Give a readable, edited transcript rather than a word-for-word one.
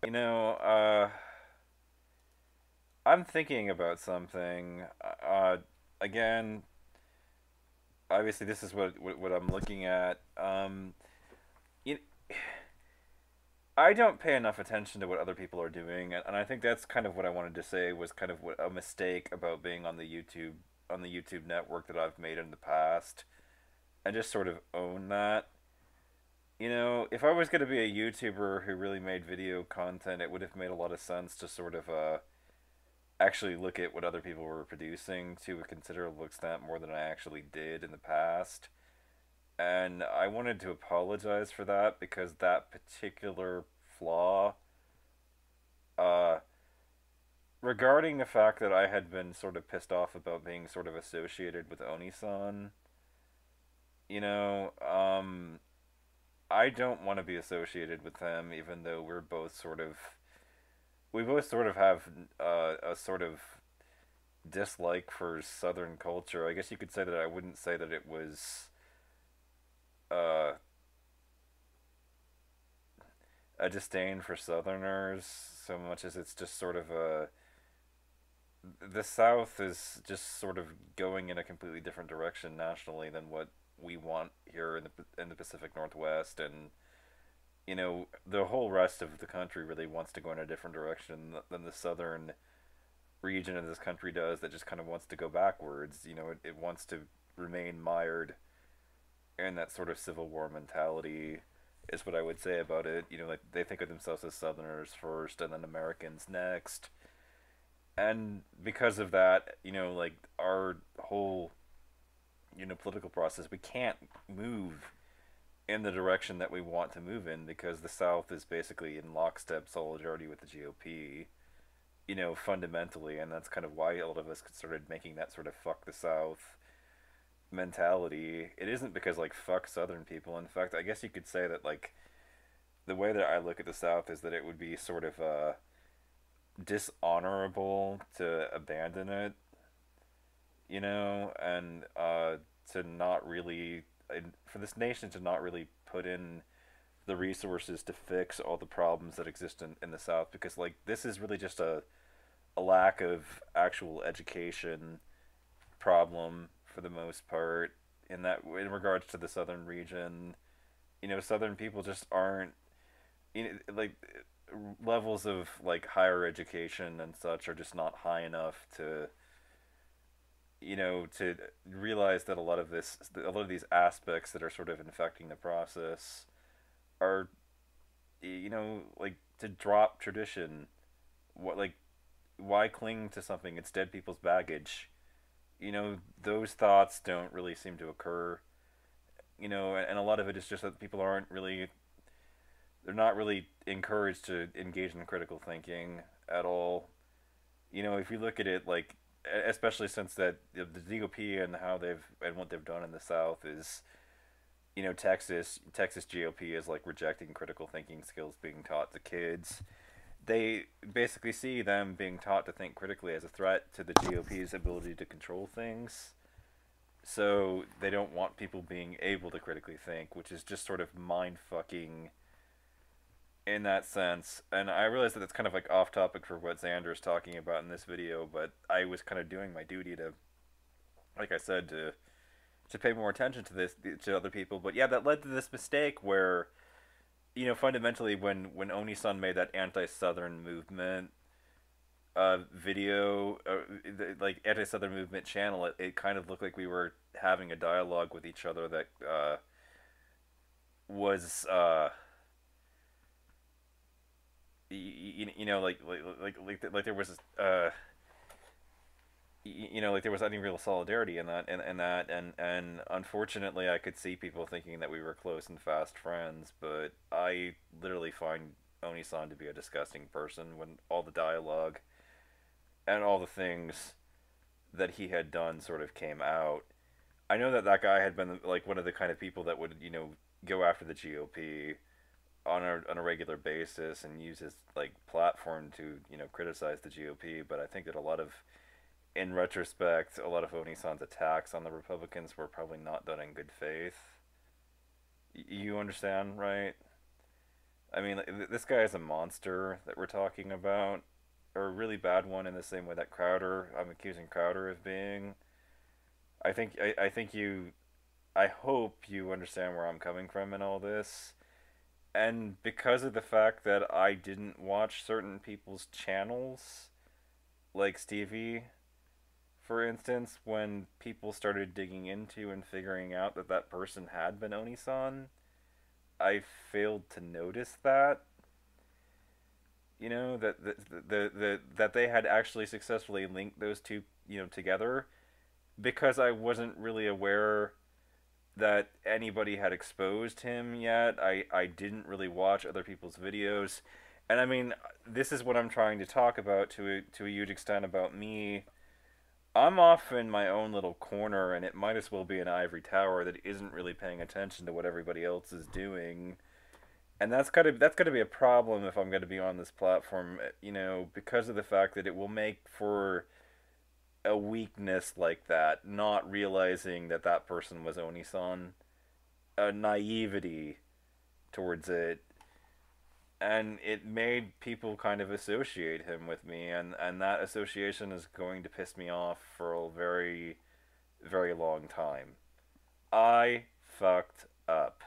You know, I'm thinking about something. Again, obviously, this is what I'm looking at. You, I don't pay enough attention to what other people are doing, and I think that's kind of what I wanted to say was kind of what a mistake about being on the YouTube network that I've made in the past, and just sort of own that. You know, if I was going to be a YouTuber who really made video content, it would have made a lot of sense to sort of actually look at what other people were producing to a considerable extent more than I actually did in the past. And I wanted to apologize for that because that particular flaw, uh, regarding the fact that I had been sort of pissed off about being sort of associated with Onisan, you know, I don't want to be associated with them, even though we both sort of have a sort of dislike for Southern culture. I guess you could say that I wouldn't say that it was uh, a disdain for Southerners so much as it's just sort of a the South is just sort of going in a completely different direction nationally than what we want here in the Pacific Northwest, and you know the whole rest of the country really wants to go in a different direction than the southern region of this country does, that just kind of wants to go backwards. You know, it wants to remain mired in that sort of Civil War mentality, is what I would say about it. You know, like they think of themselves as Southerners first and then Americans next. And because of that, you know, like our whole, you know, political process, we can't move in the direction that we want to move in because the South is basically in lockstep solidarity with the GOP, you know, fundamentally, and that's kind of why a lot of us started making that sort of fuck the South mentality. It isn't because like fuck Southern people. In fact, I guess you could say that like the way that I look at the South is that it would be sort of dishonorable to abandon it, you know, and to not really for this nation to not really put in the resources to fix all the problems that exist in the South, because like this is really just a lack of actual education problem for the most part, in that in regards to the southern region. You know, southern people just aren't, you know, like levels of like higher education and such are just not high enough to, you know, to realize that a lot of these aspects that are sort of infecting the process are, you know, like to drop tradition. What, like, why cling to something? It's dead people's baggage. You know, those thoughts don't really seem to occur. You know, and a lot of it is just that people aren't really, they're not really encouraged to engage in critical thinking at all. You know, if you look at it, like, especially since that the GOP and how they've and what they've done in the South is, you know, Texas GOP is like rejecting critical thinking skills being taught to kids. They basically see them being taught to think critically as a threat to the GOP's ability to control things. So they don't want people being able to critically think, which is just sort of mind fucking in that sense. And I realize that it's kind of like off topic for what Xander is talking about in this video, but I was kind of doing my duty to, like I said, to pay more attention to this to other people. But yeah, that led to this mistake where, you know, fundamentally when Oni-san made that anti-Southern movement video, like anti-Southern movement channel, it kind of looked like we were having a dialogue with each other that was you know, like there was you know, like there was any real solidarity in that, and unfortunately I could see people thinking that we were close and fast friends, but I literally find Oni-san to be a disgusting person when all the dialogue and all the things that he had done sort of came out. I know that that guy had been like one of the kind of people that would, you know, go after the GOP on a regular basis and use his like platform to, you know, criticize the GOP. But I think that a lot of, in retrospect, a lot of Onisan's attacks on the Republicans were probably not done in good faith. You understand, right? I mean, this guy is a monster that we're talking about, or a really bad one in the same way that Crowder, I'm accusing Crowder of being. I think you, I hope you understand where I'm coming from in all this. And because of the fact that I didn't watch certain people's channels, like Stevie, for instance, when people started digging into and figuring out that that person had been Onisan, I failed to notice that. You know that that they had actually successfully linked those two, you know, together, because I wasn't really aware that anybody had exposed him yet. I didn't really watch other people's videos. And I mean, this is what I'm trying to talk about to a huge extent about me. I'm off in my own little corner, and it might as well be an ivory tower that isn't really paying attention to what everybody else is doing. And that's gotta be a problem if I'm gonna be on this platform, you know, because of the fact that it will make for a weakness like that, not realizing that that person was Onisan, a naivety towards it, and it made people kind of associate him with me, and that association is going to piss me off for a very, very long time. I fucked up.